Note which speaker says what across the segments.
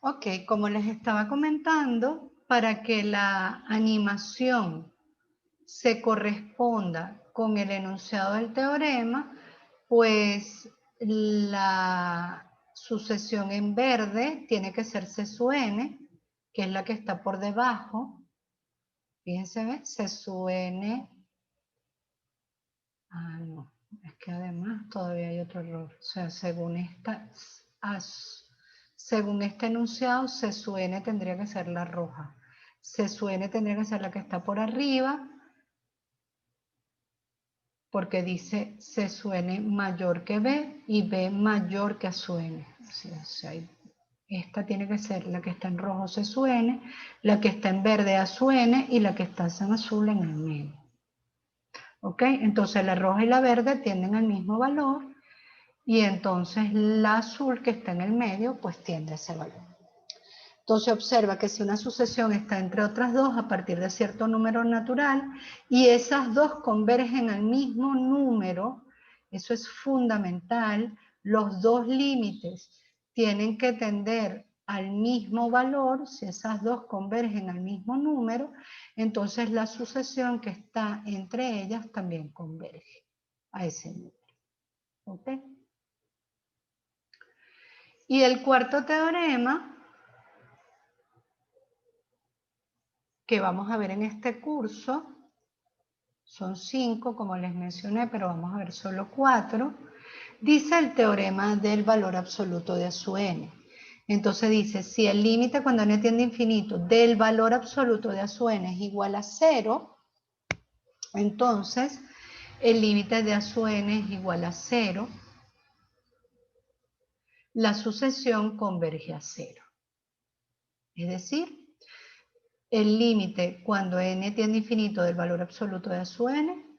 Speaker 1: Ok, como les estaba comentando, para que la animación se corresponda con el enunciado del teorema, pues la sucesión en verde tiene que ser C sub n, que es la que está por debajo. Fíjense, ¿ven? C sub n. Ah, no. Es que además todavía hay otro error. O sea, según este enunciado, C sub n tendría que ser la roja. C sub n tendría que ser la que está por arriba, porque dice C sub n mayor que B y B mayor que A sub n. O sea, esta tiene que ser la que está en rojo C sub n, la que está en verde A sub n y la que está en azul en el medio. ¿Ok? Entonces la roja y la verde tienden al mismo valor y entonces la azul que está en el medio pues tiende a ese valor. Entonces observa que si una sucesión está entre otras dos a partir de cierto número natural y esas dos convergen al mismo número, eso es fundamental, los dos límites tienen que tender al mismo valor. Si esas dos convergen al mismo número, entonces la sucesión que está entre ellas también converge a ese número. ¿Ok? Y el cuarto teorema que vamos a ver en este curso, son 5 como les mencioné, pero vamos a ver solo 4, dice el teorema del valor absoluto de A sub n. Entonces dice, si el límite cuando n tiende a infinito del valor absoluto de A sub n es igual a 0, entonces el límite de A sub n es igual a 0, la sucesión converge a 0. Es decir, el límite cuando n tiende a infinito del valor absoluto de A sub n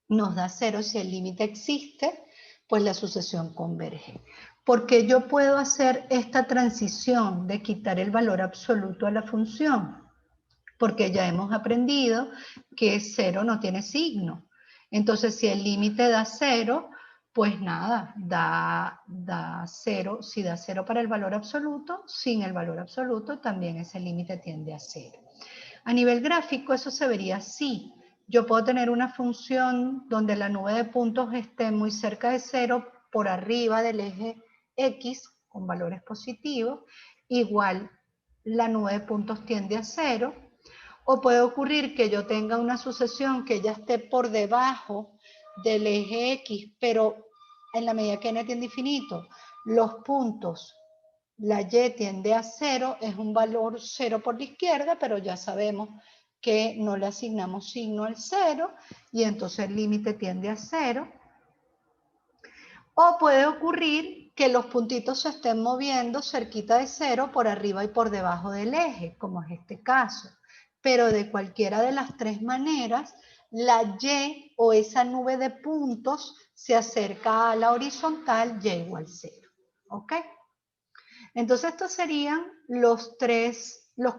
Speaker 1: nos da 0. Si el límite existe, pues la sucesión converge. Porque yo puedo hacer esta transición de quitar el valor absoluto a la función, porque ya hemos aprendido que 0 no tiene signo. Entonces, si el límite da 0, pues nada, da 0. Si da 0 para el valor absoluto, sin el valor absoluto también ese límite tiende a 0. A nivel gráfico eso se vería así. Yo puedo tener una función donde la nube de puntos esté muy cerca de 0 por arriba del eje X con valores positivos, igual la nube de puntos tiende a 0, o puede ocurrir que yo tenga una sucesión que ya esté por debajo del eje X, pero en la medida que n tiende a infinito, los puntos, la y tiende a 0, es un valor 0 por la izquierda, pero ya sabemos que no le asignamos signo al 0 y entonces el límite tiende a 0. O puede ocurrir que los puntitos se estén moviendo cerquita de 0 por arriba y por debajo del eje, como es este caso. Pero de cualquiera de las tres maneras, la y o esa nube de puntos se acerca a la horizontal y igual 0. ¿Ok? Entonces estos serían los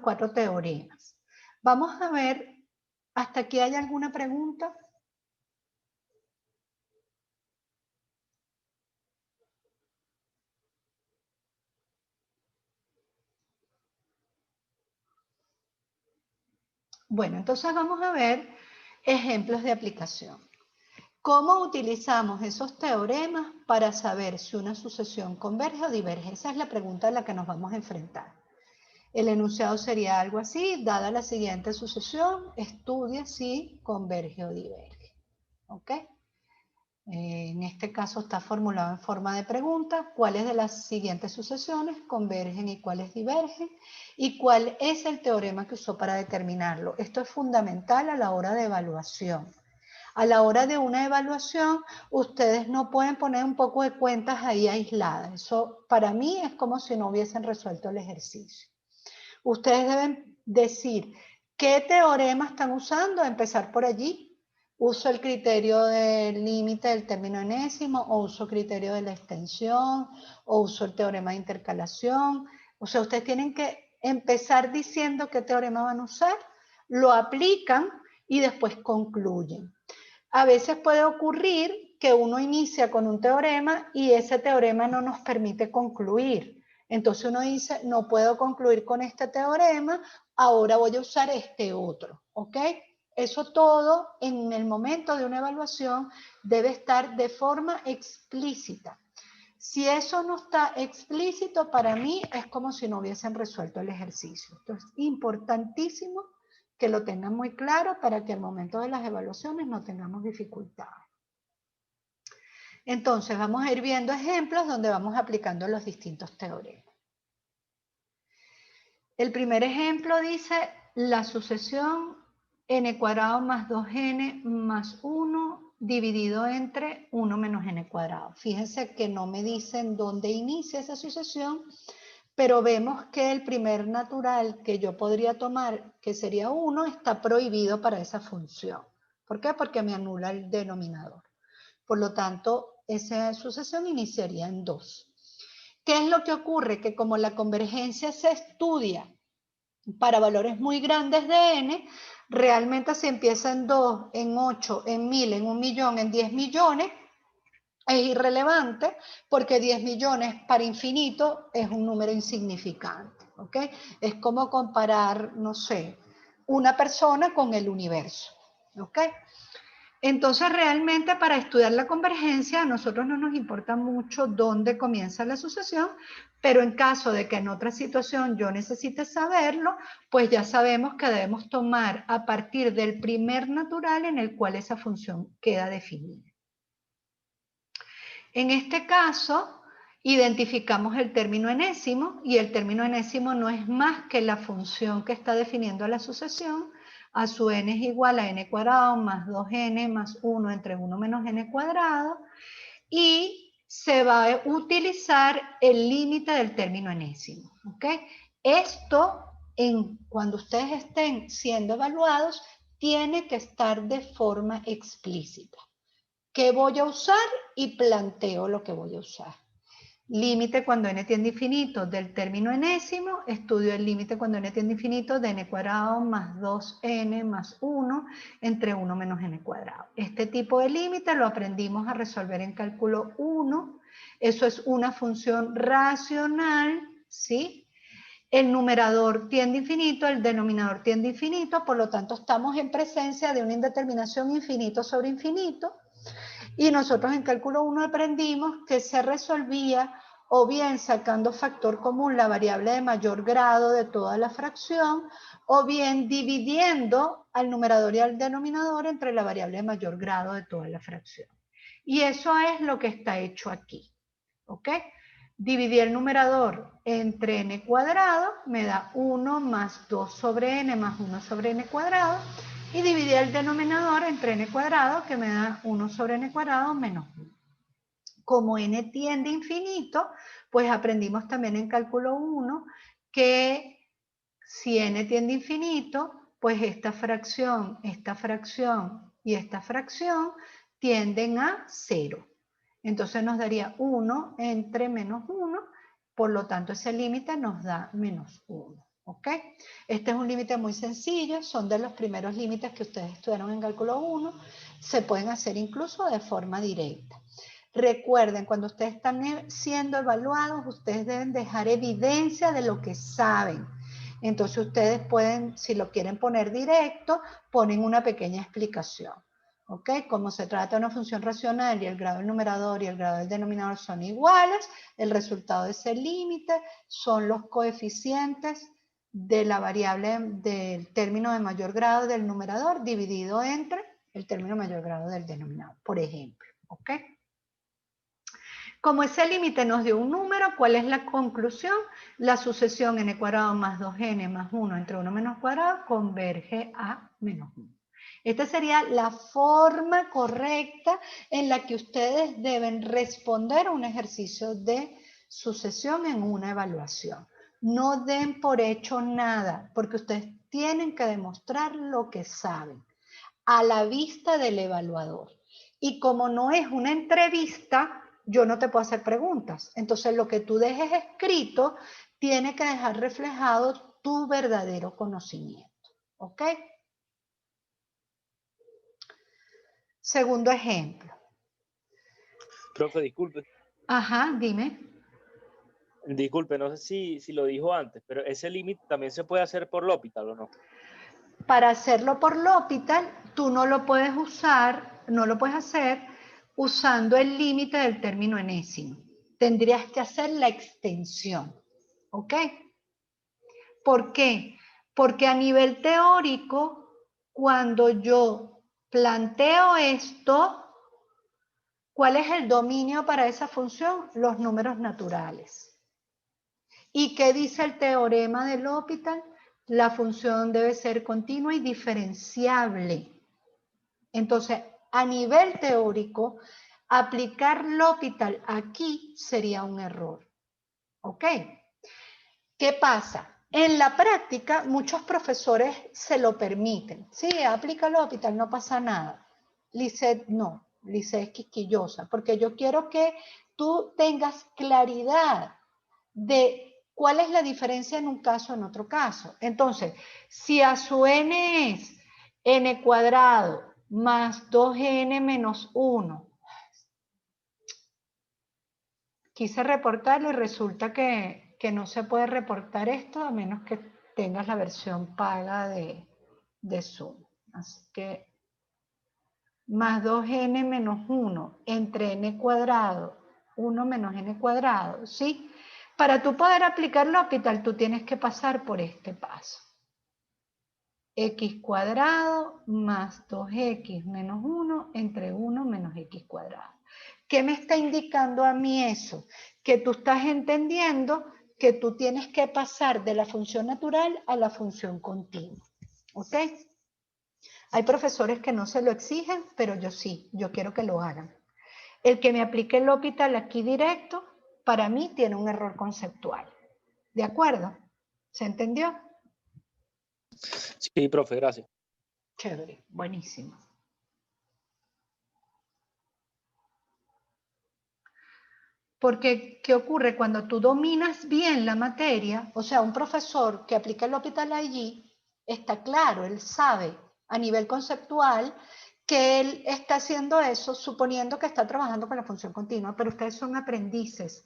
Speaker 1: 4 teoremas. Vamos a ver, ¿hasta aquí hay alguna pregunta? Bueno, entonces vamos a ver ejemplos de aplicación. ¿Cómo utilizamos esos teoremas para saber si una sucesión converge o diverge? Esa es la pregunta a la que nos vamos a enfrentar. El enunciado sería algo así: dada la siguiente sucesión, estudia si converge o diverge. ¿Ok? En este caso está formulado en forma de pregunta: ¿cuáles de las siguientes sucesiones convergen y cuáles divergen? ¿Y cuál es el teorema que usó para determinarlo? Esto es fundamental a la hora de evaluación. A la hora de una evaluación, ustedes no pueden poner un poco de cuentas ahí aisladas. Eso para mí es como si no hubiesen resuelto el ejercicio. Ustedes deben decir qué teorema están usando, empezar por allí. ¿Uso el criterio del límite del término enésimo, o uso criterio de la extensión, o uso el teorema de intercalación? O sea, ustedes tienen que empezar diciendo qué teorema van a usar, lo aplican y después concluyen. A veces puede ocurrir que uno inicia con un teorema y ese teorema no nos permite concluir. Entonces uno dice, no puedo concluir con este teorema, ahora voy a usar este otro, ¿ok? Eso todo en el momento de una evaluación debe estar de forma explícita. Si eso no está explícito, para mí es como si no hubiesen resuelto el ejercicio. Entonces, es importantísimo que lo tengan muy claro para que al momento de las evaluaciones no tengamos dificultades. Entonces, vamos a ir viendo ejemplos donde vamos aplicando los distintos teoremas. El primer ejemplo dice la sucesión n cuadrado más 2n más 1 dividido entre 1 menos n cuadrado. Fíjense que no me dicen dónde inicia esa sucesión, pero vemos que el primer natural que yo podría tomar, que sería 1, está prohibido para esa función. ¿Por qué? Porque me anula el denominador. Por lo tanto, esa sucesión iniciaría en 2. ¿Qué es lo que ocurre? Que como la convergencia se estudia para valores muy grandes de n, realmente si empieza en 2, en 8, en 1000, en 1 millón, en 10 millones, es irrelevante porque 10 millones para infinito es un número insignificante, ¿ok? Es como comparar, no sé, una persona con el universo, ¿ok? Entonces, realmente para estudiar la convergencia, a nosotros no nos importa mucho dónde comienza la sucesión, pero en caso de que en otra situación yo necesite saberlo, pues ya sabemos que debemos tomar a partir del primer natural en el cual esa función queda definida. En este caso, identificamos el término enésimo, y el término enésimo no es más que la función que está definiendo la sucesión. A su n es igual a n cuadrado más 2n más 1 entre 1 menos n cuadrado, y se va a utilizar el límite del término enésimo, ¿ok? Esto, cuando ustedes estén siendo evaluados, tiene que estar de forma explícita. ¿Qué voy a usar? Y planteo lo que voy a usar. Límite cuando n tiende a infinito del término enésimo, estudio el límite cuando n tiende a infinito de n cuadrado más 2n más 1 entre 1 menos n cuadrado. Este tipo de límite lo aprendimos a resolver en cálculo 1. Eso es una función racional, ¿sí? El numerador tiende a infinito, el denominador tiende a infinito, por lo tanto estamos en presencia de una indeterminación infinito sobre infinito. Y nosotros en cálculo 1 aprendimos que se resolvía o bien sacando factor común la variable de mayor grado de toda la fracción, o bien dividiendo al numerador y al denominador entre la variable de mayor grado de toda la fracción. Y eso es lo que está hecho aquí, ¿ok? Dividí el numerador entre n cuadrado, me da 1 más 2 sobre n más 1 sobre n cuadrado, y dividí el denominador entre n cuadrado, que me da 1 sobre n cuadrado menos 1. Como n tiende a infinito, pues aprendimos también en cálculo 1 que si n tiende a infinito, pues esta fracción y esta fracción tienden a 0. Entonces nos daría 1 entre menos 1, por lo tanto ese límite nos da menos 1. ¿Ok? Este es un límite muy sencillo, son de los primeros límites que ustedes estudiaron en cálculo 1, se pueden hacer incluso de forma directa. Recuerden, cuando ustedes están siendo evaluados, ustedes deben dejar evidencia de lo que saben. Entonces ustedes pueden, si lo quieren poner directo, ponen una pequeña explicación. ¿Ok? Como se trata de una función racional y el grado del numerador y el grado del denominador son iguales, el resultado de ese límite son los coeficientes de la variable del término de mayor grado del numerador dividido entre el término de mayor grado del denominador, por ejemplo. ¿Ok? Como ese límite nos dio un número, ¿cuál es la conclusión? La sucesión n cuadrado más 2n más 1 entre 1 menos cuadrado converge a menos 1. Esta sería la forma correcta en la que ustedes deben responder a un ejercicio de sucesión en una evaluación. No den por hecho nada, porque ustedes tienen que demostrar lo que saben a la vista del evaluador. Y como no es una entrevista, yo no te puedo hacer preguntas. Entonces lo que tú dejes escrito tiene que dejar reflejado tu verdadero conocimiento. ¿Ok? Segundo ejemplo.
Speaker 2: Profe, disculpe.
Speaker 1: Ajá, dime.
Speaker 2: Disculpe, no sé si lo dijo antes, pero ese límite también se puede hacer por L'Hopital, ¿o no?
Speaker 1: Para hacerlo por L'Hopital, tú no lo puedes usar, no lo puedes hacer usando el límite del término enésimo. Tendrías que hacer la extensión, ¿ok? ¿Por qué? Porque a nivel teórico, cuando yo planteo esto, ¿cuál es el dominio para esa función? Los números naturales. ¿Y qué dice el teorema de L'Hopital? La función debe ser continua y diferenciable. Entonces, a nivel teórico, aplicar L'Hopital aquí sería un error. ¿Ok? ¿Qué pasa? En la práctica, muchos profesores se lo permiten. Sí, aplica L'Hopital, no pasa nada. Lisset no, Lisset es quisquillosa, porque yo quiero que tú tengas claridad de cuál es la diferencia en un caso, en otro caso. Entonces, si a su n es n cuadrado más 2n menos 1, quise reportarlo y resulta que no se puede reportar esto a menos que tengas la versión paga de Zoom. Así que más 2n menos 1 entre n cuadrado, 1 menos n cuadrado, ¿sí? Para tú poder aplicar L'Hopital, tú tienes que pasar por este paso. X cuadrado más 2x menos 1 entre 1 menos x cuadrado. ¿Qué me está indicando a mí eso? Que tú estás entendiendo que tú tienes que pasar de la función natural a la función continua. ¿Ok? Hay profesores que no se lo exigen, pero yo sí, yo quiero que lo hagan. El que me aplique el L'Hopital aquí directo, para mí tiene un error conceptual. ¿De acuerdo? ¿Se entendió?
Speaker 2: Sí, profe, gracias.
Speaker 1: Chévere, buenísimo. Porque, ¿qué ocurre? Cuando tú dominas bien la materia, o sea, un profesor que aplica el L'Hopital allí, está claro, él sabe a nivel conceptual que él está haciendo eso suponiendo que está trabajando con la función continua, pero ustedes son aprendices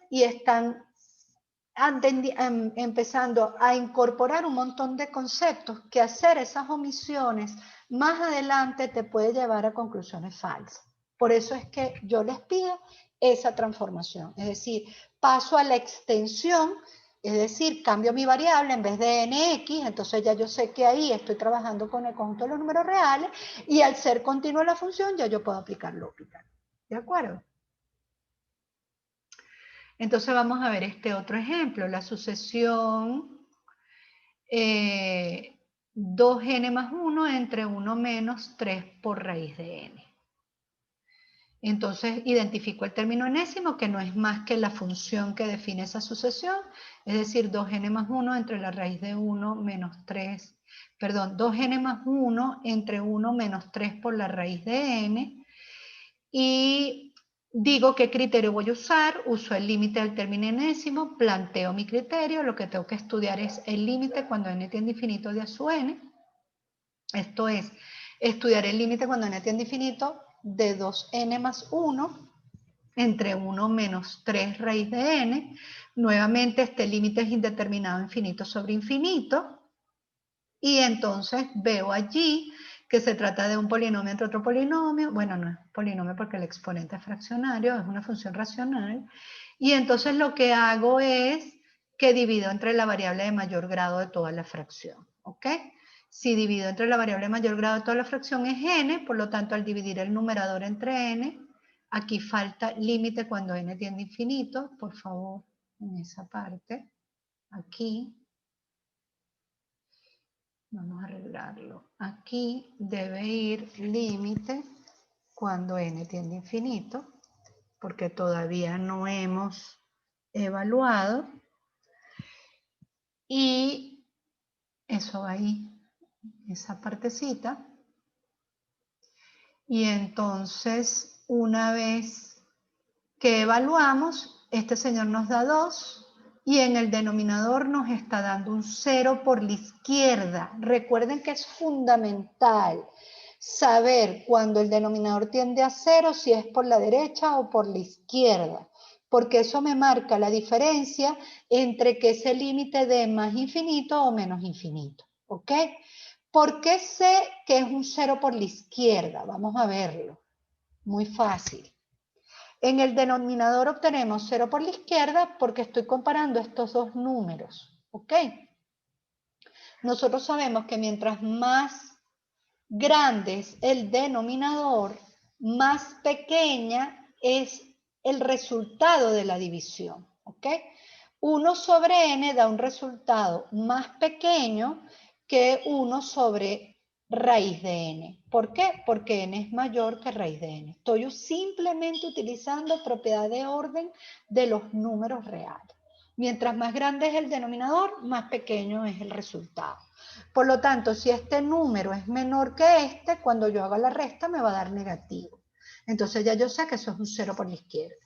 Speaker 1: y están empezando a incorporar un montón de conceptos que hacer esas omisiones más adelante te puede llevar a conclusiones falsas. Por eso es que yo les pido esa transformación, es decir, paso a la extensión, es decir, cambio mi variable en vez de nx, entonces ya yo sé que ahí estoy trabajando con el conjunto de los números reales y al ser continua la función ya yo puedo aplicar L'Hopital. ¿De acuerdo? Entonces vamos a ver este otro ejemplo, la sucesión 2n más 1 entre 1 menos 3 por raíz de n. Entonces identifico el término enésimo, que no es más que la función que define esa sucesión, es decir, 2n más 1 entre la raíz de 1 menos 3, perdón, 2n más 1 entre 1 menos 3 por la raíz de n, y digo qué criterio voy a usar, uso el límite del término enésimo, planteo mi criterio, lo que tengo que estudiar es el límite cuando n tiende a infinito de a su n, esto es, estudiar el límite cuando n tiende a infinito de 2n más 1 entre 1 menos 3 raíz de n, nuevamente este límite es indeterminado infinito sobre infinito, y entonces veo allí que se trata de un polinomio entre otro polinomio, bueno, no es polinomio porque el exponente es fraccionario, es una función racional, y entonces lo que hago es que divido entre la variable de mayor grado de toda la fracción, ¿ok? Si divido entre la variable de mayor grado de toda la fracción es n, por lo tanto al dividir el numerador entre n, aquí falta límite cuando n tiende a infinito, por favor, en esa parte, aquí, vamos a arreglarlo. Aquí debe ir límite cuando n tiende a infinito, porque todavía no hemos evaluado. Y eso va ahí, esa partecita. Y entonces, una vez que evaluamos, este señor nos da 2. Y en el denominador nos está dando un 0 por la izquierda. Recuerden que es fundamental saber cuando el denominador tiende a 0 si es por la derecha o por la izquierda. porque eso me marca la diferencia entre que ese límite de más infinito o menos infinito, ¿ok? ¿Por qué sé que es un 0 por la izquierda? Vamos a verlo. Muy fácil. En el denominador obtenemos 0 por la izquierda porque estoy comparando estos dos números, ¿ok? Nosotros sabemos que mientras más grande es el denominador, más pequeña es el resultado de la división, ¿ok? 1 sobre n da un resultado más pequeño que 1 sobre raíz de n. ¿Por qué? Porque n es mayor que raíz de n. Estoy simplemente utilizando propiedad de orden de los números reales. Mientras más grande es el denominador, más pequeño es el resultado. Por lo tanto, si este número es menor que este, cuando yo haga la resta me va a dar negativo. Entonces ya yo sé que eso es un 0 por la izquierda.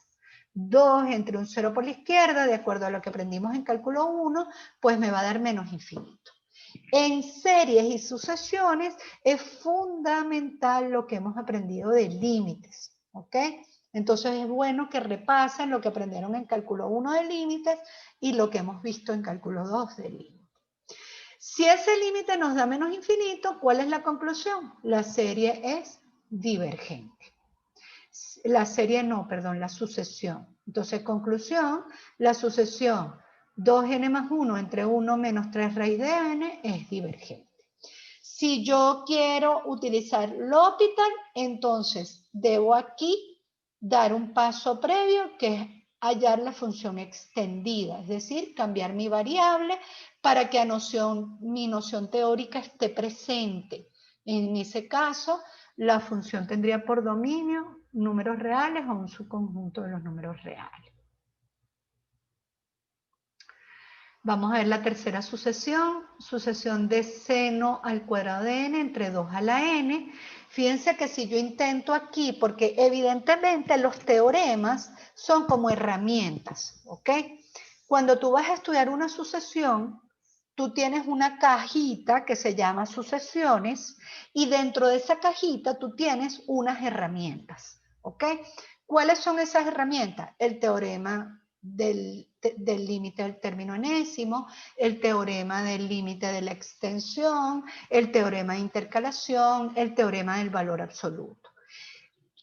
Speaker 1: 2 entre un 0 por la izquierda, de acuerdo a lo que aprendimos en cálculo 1, pues me va a dar menos infinito. En series y sucesiones es fundamental lo que hemos aprendido de límites, ¿ok? Entonces es bueno que repasen lo que aprendieron en cálculo 1 de límites y lo que hemos visto en cálculo 2 de límites. Si ese límite nos da menos infinito, ¿cuál es la conclusión? La serie es divergente. La sucesión. Entonces, conclusión, la sucesión 2n más 1 entre 1 menos 3 raíz de n es divergente. Si yo quiero utilizar L'Hopital, entonces debo aquí dar un paso previo que es hallar la función extendida, es decir, cambiar mi variable para que mi noción teórica esté presente. En ese caso, la función tendría por dominio números reales o un subconjunto de los números reales. Vamos a ver la tercera sucesión de seno al cuadrado de n entre 2 a la n. Fíjense que si yo intento aquí, porque evidentemente los teoremas son como herramientas, ¿ok? Cuando tú vas a estudiar una sucesión, tú tienes una cajita que se llama sucesiones y dentro de esa cajita tú tienes unas herramientas, ¿ok? ¿Cuáles son esas herramientas? El teorema del límite del término enésimo, el teorema del límite de la extensión, el teorema de intercalación, el teorema del valor absoluto.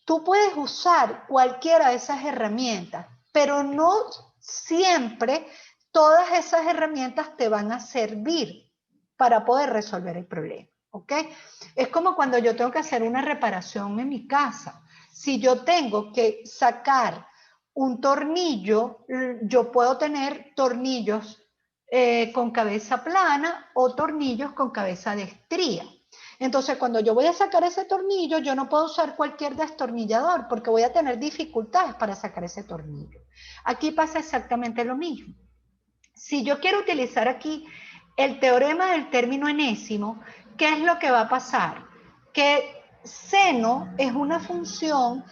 Speaker 1: Tú puedes usar cualquiera de esas herramientas, pero no siempre todas esas herramientas te van a servir para poder resolver el problema, ¿ok? Es como cuando yo tengo que hacer una reparación en mi casa. Si yo tengo que sacar un tornillo, yo puedo tener tornillos con cabeza plana o tornillos con cabeza de estría. Entonces, cuando yo voy a sacar ese tornillo, yo no puedo usar cualquier destornillador porque voy a tener dificultades para sacar ese tornillo. Aquí pasa exactamente lo mismo. Si yo quiero utilizar aquí el teorema del término enésimo, ¿qué es lo que va a pasar? Que seno es una función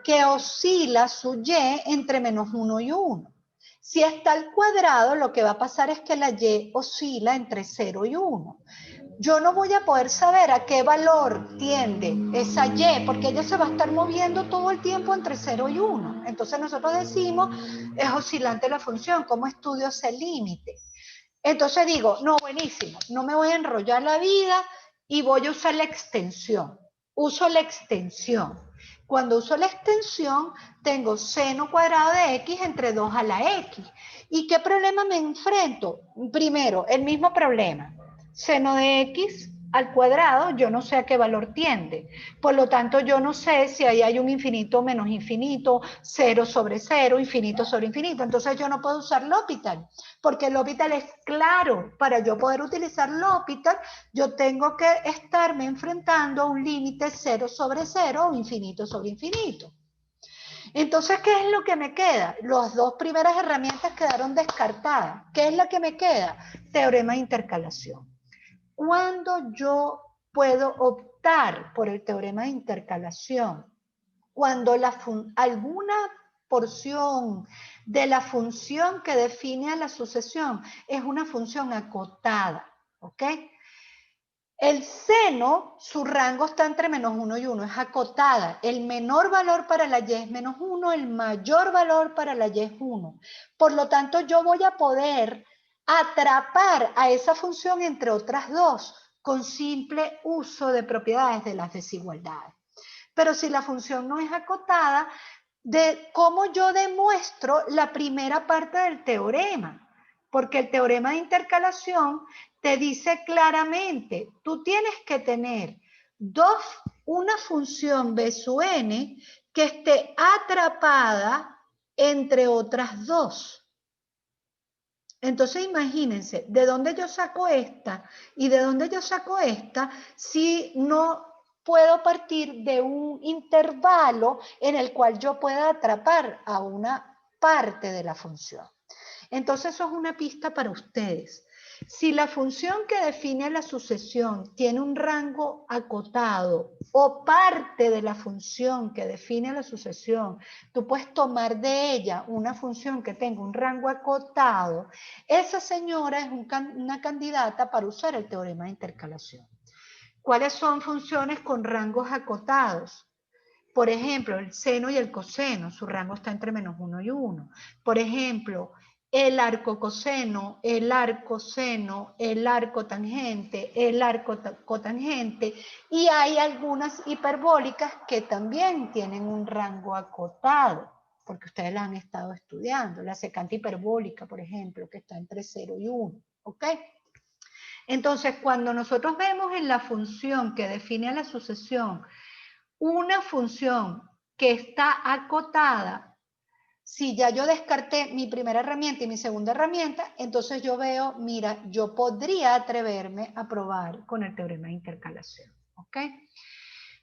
Speaker 1: que oscila su y entre menos 1 y 1. Si está al cuadrado, lo que va a pasar es que la y oscila entre 0 y 1. Yo no voy a poder saber a qué valor tiende esa y, porque ella se va a estar moviendo todo el tiempo entre 0 y 1. Entonces nosotros decimos, es oscilante la función, ¿cómo estudio ese límite? Entonces digo, no, buenísimo, no me voy a enrollar la vida y voy a usar la extensión. Uso la extensión. Cuando uso la extensión, tengo seno cuadrado de x entre 2 a la x. ¿Y qué problema me enfrento? Primero, el mismo problema. Seno de x al cuadrado, yo no sé a qué valor tiende. Por lo tanto, yo no sé si ahí hay un infinito menos infinito, 0 sobre 0, infinito sobre infinito. Entonces yo no puedo usar L'Hopital, porque L'Hopital es claro. Para yo poder utilizar L'Hopital, yo tengo que estarme enfrentando a un límite 0 sobre 0 o infinito sobre infinito. Entonces, ¿qué es lo que me queda? Las dos primeras herramientas quedaron descartadas. ¿Qué es la que me queda? Teorema de intercalación. ¿Cuándo yo puedo optar por el teorema de intercalación? Cuando alguna porción de la función que define a la sucesión es una función acotada, ¿ok? El seno, su rango está entre -1 y 1, es acotada. El menor valor para la y es -1, el mayor valor para la y es 1. Por lo tanto, yo voy a poder atrapar a esa función entre otras dos con simple uso de propiedades de las desigualdades. Pero si la función no es acotada, de cómo yo demuestro la primera parte del teorema, porque el teorema de intercalación te dice claramente, tú tienes que tener una función B sub n que esté atrapada entre otras dos. Entonces imagínense, ¿de dónde yo saco esta? Y de dónde yo saco esta si no puedo partir de un intervalo en el cual yo pueda atrapar a una parte de la función. Entonces eso es una pista para ustedes. Si la función que define la sucesión tiene un rango acotado o parte de la función que define la sucesión, tú puedes tomar de ella una función que tenga un rango acotado, esa señora es una candidata para usar el teorema de intercalación. ¿Cuáles son funciones con rangos acotados? Por ejemplo, el seno y el coseno, su rango está entre -1 y 1. Por ejemplo, el arco coseno, el arco seno, el arco tangente, el arco cotangente, y hay algunas hiperbólicas que también tienen un rango acotado, porque ustedes la han estado estudiando, la secante hiperbólica, por ejemplo, que está entre 0 y 1, ¿ok? Entonces, cuando nosotros vemos en la función que define la sucesión, una función que está acotada, si ya yo descarté mi primera herramienta y mi segunda herramienta, entonces yo veo, mira, yo podría atreverme a probar con el teorema de intercalación, ¿ok?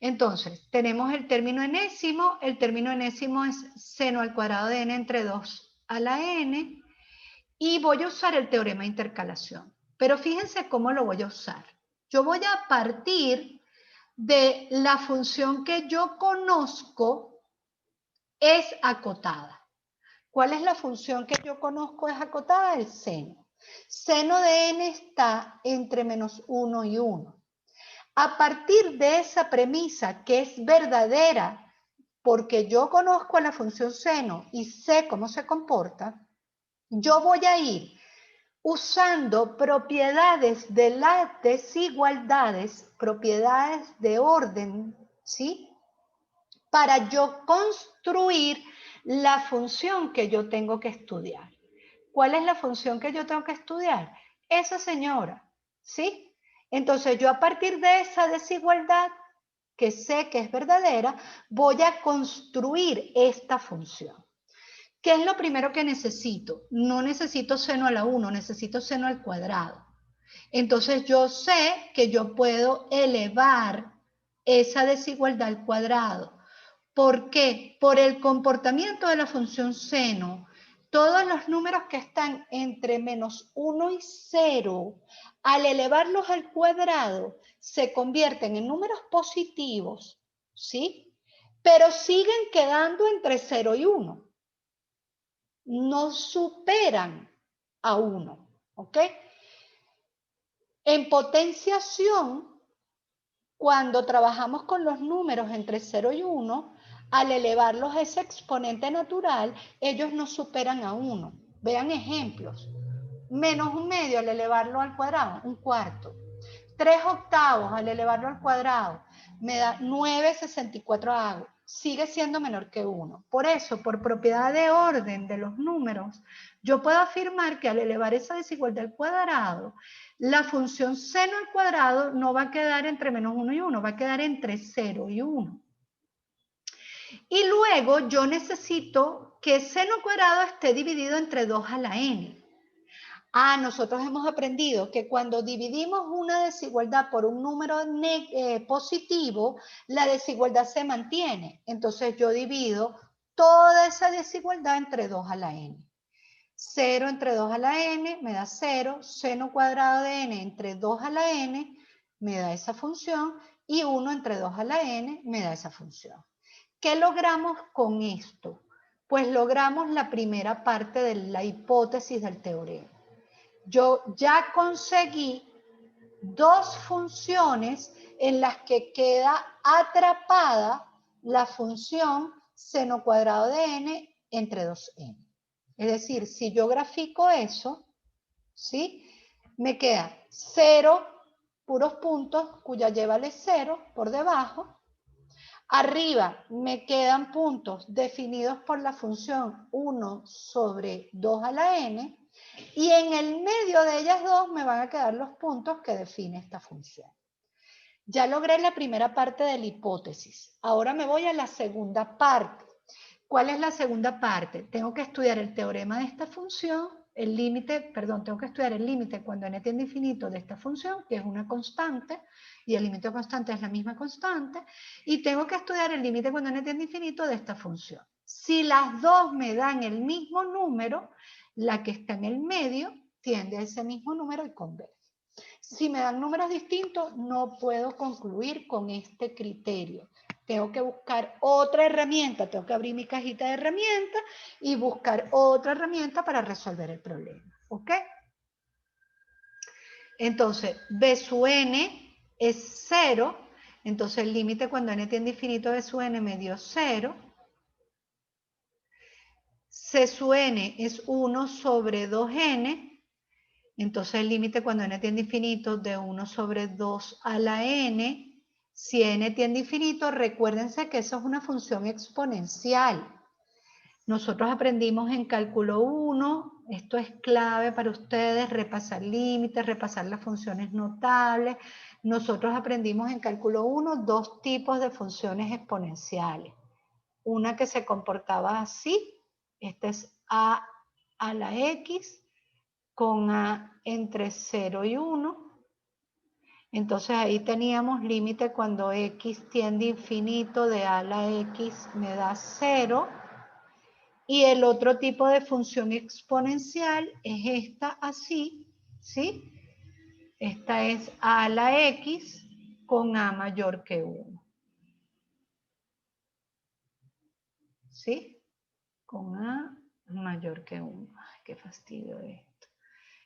Speaker 1: Entonces, tenemos el término enésimo es seno al cuadrado de n entre 2 a la n, y voy a usar el teorema de intercalación. Pero fíjense cómo lo voy a usar. Yo voy a partir de la función que yo conozco es acotada. ¿Cuál es la función que yo conozco es acotada? El seno. Seno de n está entre -1 y 1. A partir de esa premisa que es verdadera, porque yo conozco a la función seno y sé cómo se comporta, yo voy a ir usando propiedades de las desigualdades, propiedades de orden, ¿sí? Para yo construir la función que yo tengo que estudiar. ¿Cuál es la función que yo tengo que estudiar? Esa señora, ¿sí? Entonces yo a partir de esa desigualdad, que sé que es verdadera, voy a construir esta función. ¿Qué es lo primero que necesito? No necesito seno a la 1, necesito seno al cuadrado. Entonces yo sé que yo puedo elevar esa desigualdad al cuadrado. ¿Por qué? Por el comportamiento de la función seno. Todos los números que están entre -1 y 0, al elevarlos al cuadrado, se convierten en números positivos, ¿sí? Pero siguen quedando entre 0 y 1. No superan a 1, ¿ok? En potenciación, cuando trabajamos con los números entre 0 y 1, al elevarlos a ese exponente natural, ellos no superan a 1. Vean ejemplos. -1/2 al elevarlo al cuadrado, 1/4. 3/8 al elevarlo al cuadrado, me da 9/64. Sigue siendo menor que 1. Por eso, por propiedad de orden de los números, yo puedo afirmar que al elevar esa desigualdad al cuadrado, la función seno al cuadrado no va a quedar entre -1 y 1, va a quedar entre 0 y 1. Y luego yo necesito que seno al cuadrado esté dividido entre 2 a la n. Nosotros hemos aprendido que cuando dividimos una desigualdad por un número positivo, la desigualdad se mantiene. Entonces yo divido toda esa desigualdad entre 2 a la n. 0 entre 2 a la n me da 0, seno cuadrado de n entre 2 a la n me da esa función, y 1 entre 2 a la n me da esa función. ¿Qué logramos con esto? Pues logramos la primera parte de la hipótesis del teorema. Yo ya conseguí dos funciones en las que queda atrapada la función seno cuadrado de n entre 2n. Es decir, si yo grafico eso, ¿sí? Me queda 0, puros puntos, cuya y vale 0 por debajo. Arriba me quedan puntos definidos por la función 1 sobre 2 a la n, y en el medio de ellas dos me van a quedar los puntos que define esta función. Ya logré la primera parte de la hipótesis. Ahora me voy a la segunda parte. ¿Cuál es la segunda parte? Tengo que estudiar el teorema de esta función, el límite, perdón, tengo que estudiar el límite cuando n tiende a infinito de esta función, que es una constante, y el límite constante es la misma constante, y tengo que estudiar el límite cuando n tiende a infinito de esta función. Si las dos me dan el mismo número, la que está en el medio tiende a ese mismo número y converge. Si me dan números distintos, no puedo concluir con este criterio. Tengo que buscar otra herramienta, tengo que abrir mi cajita de herramientas y buscar otra herramienta para resolver el problema. ¿Ok? Entonces, B sub n es 0, entonces el límite cuando n tiende a infinito B sub n me dio 0. C sub n es 1 sobre 2n, entonces el límite cuando n tiende a infinito de 1 sobre 2 a la n. Si n tiende a infinito, recuérdense que eso es una función exponencial. Nosotros aprendimos en cálculo 1, esto es clave para ustedes, repasar límites, repasar las funciones notables. Nosotros aprendimos en cálculo 1 dos tipos de funciones exponenciales. Una que se comportaba así, esta es a la x, con a entre 0 y 1. Entonces ahí teníamos límite cuando x tiende a infinito de a la x me da 0. Y el otro tipo de función exponencial es esta así, ¿sí? Esta es a la x con a mayor que 1. ¿Sí? Con a mayor que 1. Ay, qué fastidio esto.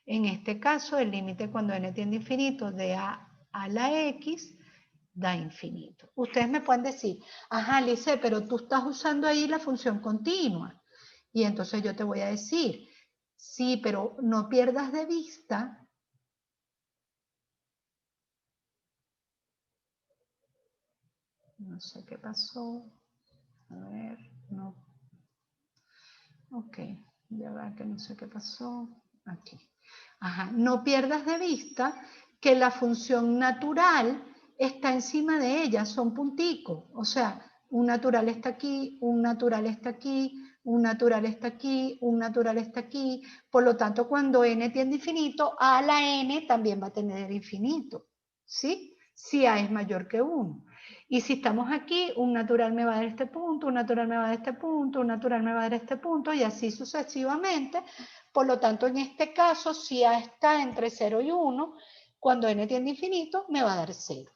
Speaker 1: En este caso, el límite cuando n tiende a infinito de a la x da infinito. Ustedes me pueden decir, ajá, Lice, pero tú estás usando ahí la función continua. Y entonces yo te voy a decir, sí, pero no pierdas de vista no sé qué pasó. A ver, no. Ok, ya va que no sé qué pasó. Aquí. Ajá, no pierdas de vista que la función natural está encima de ella, son punticos. O sea, un natural está aquí, un natural está aquí, un natural está aquí, un natural está aquí. Por lo tanto, cuando n tiende a infinito, a la n también va a tener infinito. ¿Sí? Si a es mayor que 1. Y si estamos aquí, un natural me va a dar este punto, un natural me va a dar este punto, un natural me va a dar este punto, y así sucesivamente. Por lo tanto, en este caso, si A está entre 0 y 1, cuando n tiende a infinito, me va a dar 0.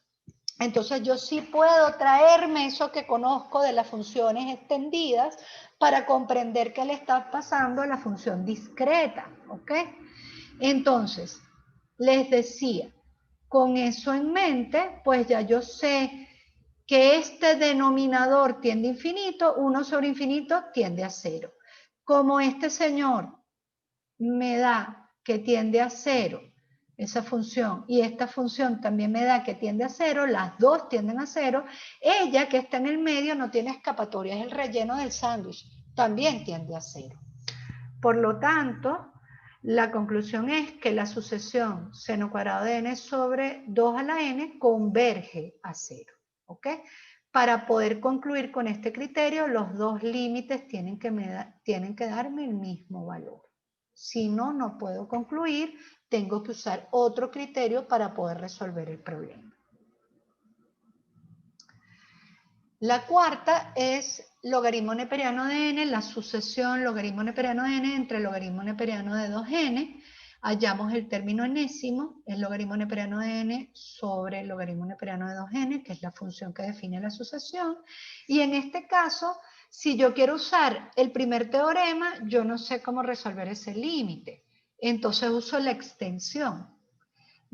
Speaker 1: Entonces yo sí puedo traerme eso que conozco de las funciones extendidas para comprender qué le está pasando a la función discreta, ¿ok? Entonces, les decía, con eso en mente, pues ya yo sé que este denominador tiende a infinito, 1 sobre infinito tiende a 0. Como este señor me da que tiende a 0, esa función, y esta función también me da que tiende a 0, las dos tienden a 0, ella que está en el medio no tiene escapatoria, es el relleno del sándwich, también tiende a 0. Por lo tanto, la conclusión es que la sucesión seno cuadrado de n sobre 2 a la n converge a 0. ¿Ok? Para poder concluir con este criterio, los dos límites tienen que darme el mismo valor. Si no, no puedo concluir, tengo que usar otro criterio para poder resolver el problema. La cuarta es logaritmo neperiano de n, la sucesión logaritmo neperiano de n entre logaritmo neperiano de 2n. Hallamos el término enésimo, el logaritmo neperiano de n sobre el logaritmo neperiano de 2n, que es la función que define la sucesión. Y en este caso, si yo quiero usar el primer teorema, yo no sé cómo resolver ese límite. Entonces uso la extensión.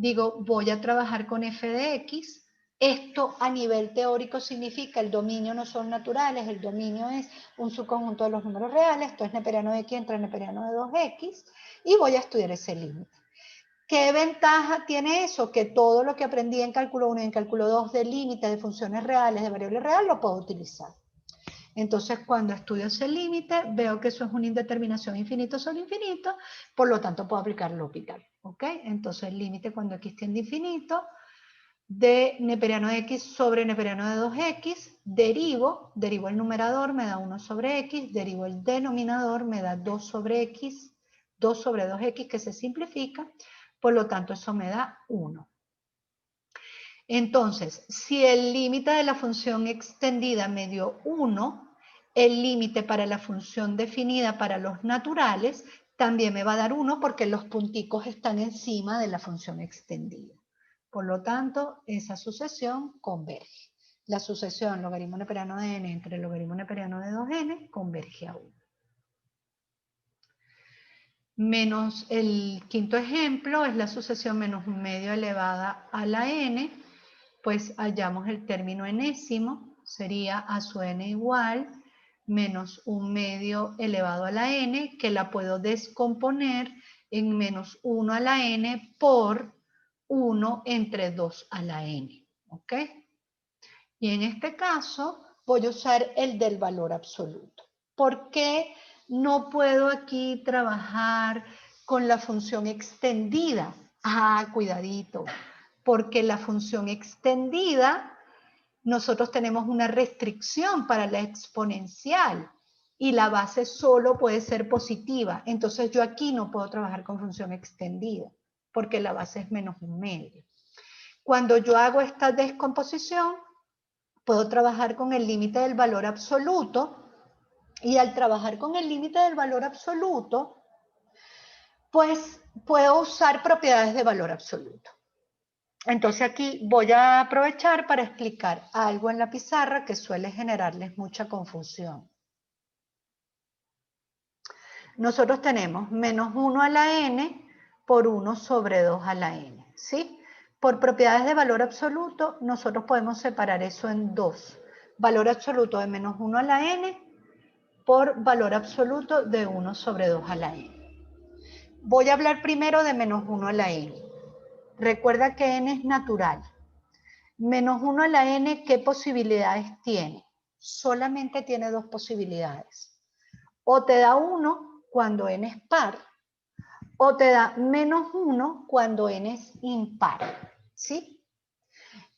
Speaker 1: digo, voy a trabajar con f de x. Esto a nivel teórico significa el dominio no son naturales, el dominio es un subconjunto de los números reales, esto es neperiano de x entre neperiano de 2x, y voy a estudiar ese límite. ¿Qué ventaja tiene eso? Que todo lo que aprendí en cálculo 1 y en cálculo 2 de límite de funciones reales, de variable real, lo puedo utilizar. Entonces, cuando estudio ese límite, veo que eso es una indeterminación infinito sobre infinito, por lo tanto puedo aplicar L'Hopital, ¿ok? Entonces, el límite cuando x tiende a infinito de neperiano de x sobre neperiano de 2x, derivo el numerador, me da 1 sobre x, derivo el denominador, me da 2 sobre x, 2 sobre 2x que se simplifica, por lo tanto eso me da 1. Entonces, si el límite de la función extendida me dio 1, el límite para la función definida para los naturales también me va a dar 1 porque los punticos están encima de la función extendida. Por lo tanto, esa sucesión converge. La sucesión logaritmo neperiano de n entre el logaritmo neperiano de 2n converge a 1. Menos el quinto ejemplo es la sucesión menos 1 medio elevada a la n, pues hallamos el término enésimo, sería a su n igual menos 1 medio elevado a la n, que la puedo descomponer en menos 1 a la n por 1 entre 2 a la n, ¿ok? Y en este caso voy a usar el del valor absoluto. ¿Por qué no puedo aquí trabajar con la función extendida? Ah, cuidadito, porque la función extendida, nosotros tenemos una restricción para la exponencial y la base solo puede ser positiva. Entonces yo aquí no puedo trabajar con función extendida, porque la base es menos 1 medio. Cuando yo hago esta descomposición, puedo trabajar con el límite del valor absoluto, y al trabajar con el límite del valor absoluto, pues puedo usar propiedades de valor absoluto. Entonces aquí voy a aprovechar para explicar algo en la pizarra que suele generarles mucha confusión. Nosotros tenemos menos 1 a la n por 1 sobre 2 a la n, ¿sí? Por propiedades de valor absoluto, nosotros podemos separar eso en dos. Valor absoluto de menos 1 a la n por valor absoluto de 1 sobre 2 a la n. Voy a hablar primero de menos 1 a la n. Recuerda que n es natural. Menos 1 a la n, ¿qué posibilidades tiene? Solamente tiene dos posibilidades. O te da 1 cuando n es par, o te da menos 1 cuando n es impar, ¿sí?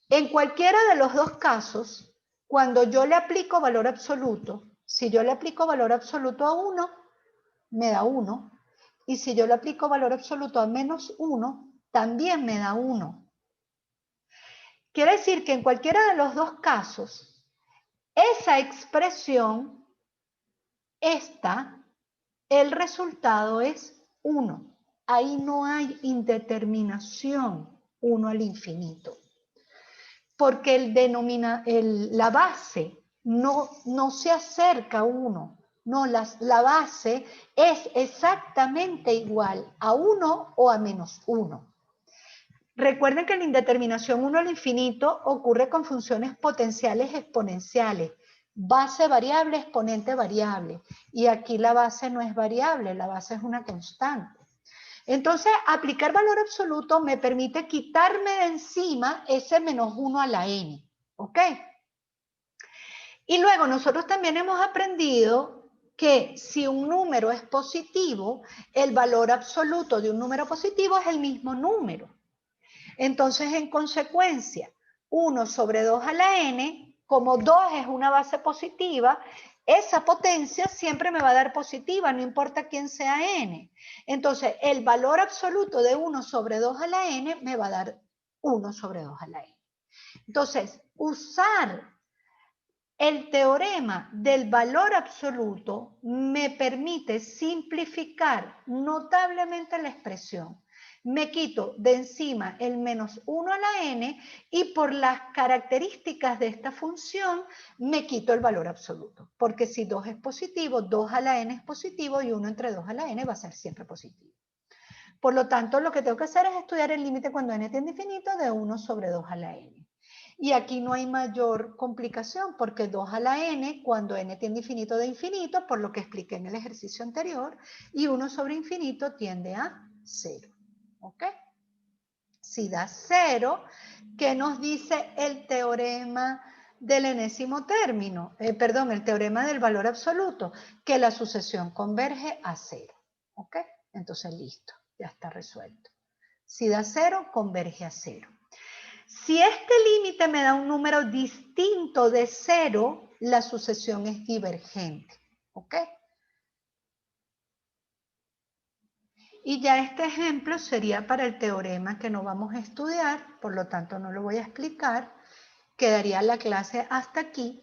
Speaker 1: En cualquiera de los dos casos, cuando yo le aplico valor absoluto, si yo le aplico valor absoluto a 1, me da 1. Y si yo le aplico valor absoluto a menos 1, también me da 1. Quiere decir que en cualquiera de los dos casos, esa expresión, el resultado es 1. Ahí no hay indeterminación 1 al infinito. Porque la base no se acerca a 1. No, la base es exactamente igual a 1 o a menos 1. Recuerden que la indeterminación 1 al infinito ocurre con funciones potenciales exponenciales. Base variable, exponente variable. Y aquí la base no es variable, la base es una constante. Entonces, aplicar valor absoluto me permite quitarme de encima ese menos 1 a la n. ¿Ok? Y luego nosotros también hemos aprendido que si un número es positivo, el valor absoluto de un número positivo es el mismo número. Entonces, en consecuencia, 1 sobre 2 a la n, como 2 es una base positiva, esa potencia siempre me va a dar positiva, no importa quién sea n. Entonces, el valor absoluto de 1 sobre 2 a la n me va a dar 1 sobre 2 a la n. Entonces, usar el teorema del valor absoluto me permite simplificar notablemente la expresión. Me quito de encima el menos 1 a la n y por las características de esta función me quito el valor absoluto. Porque si 2 es positivo, 2 a la n es positivo y 1 entre 2 a la n va a ser siempre positivo. Por lo tanto, lo que tengo que hacer es estudiar el límite cuando n tiende a infinito de 1 sobre 2 a la n. Y aquí no hay mayor complicación porque 2 a la n cuando n tiende a infinito de infinito, por lo que expliqué en el ejercicio anterior, y 1 sobre infinito tiende a 0. ¿Ok? Si da 0, ¿qué nos dice el teorema del enésimo término? Perdón, el teorema del valor absoluto, que la sucesión converge a 0. ¿Ok? Entonces, listo, ya está resuelto. Si da 0, converge a 0. Si este límite me da un número distinto de 0, la sucesión es divergente. ¿Ok? Y ya este ejemplo sería para el teorema que no vamos a estudiar, por lo tanto no lo voy a explicar. Quedaría la clase hasta aquí.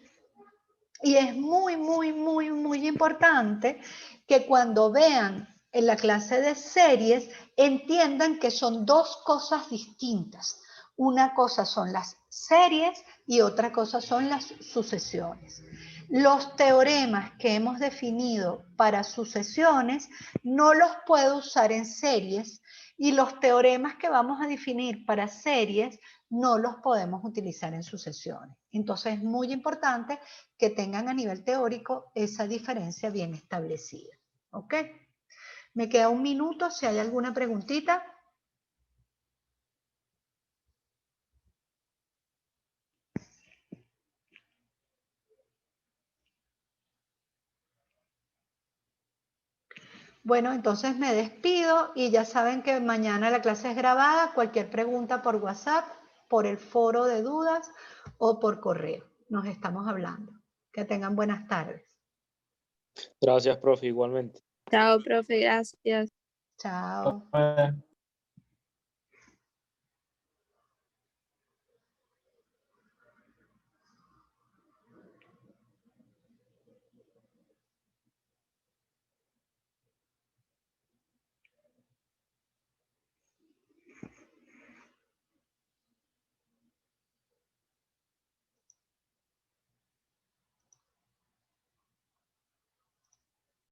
Speaker 1: Y es muy, muy, muy, muy importante que cuando vean en la clase de series entiendan que son dos cosas distintas. Una cosa son las series y otra cosa son las sucesiones. Los teoremas que hemos definido para sucesiones no los puedo usar en series y los teoremas que vamos a definir para series no los podemos utilizar en sucesiones. Entonces es muy importante que tengan a nivel teórico esa diferencia bien establecida. ¿Ok? Me queda un minuto si hay alguna preguntita. Bueno, entonces me despido y ya saben que mañana la clase es grabada. Cualquier pregunta por WhatsApp, por el foro de dudas o por correo. Nos estamos hablando. Que tengan buenas tardes.
Speaker 2: Gracias, profe, igualmente.
Speaker 3: Chao, profe, gracias.
Speaker 1: Chao.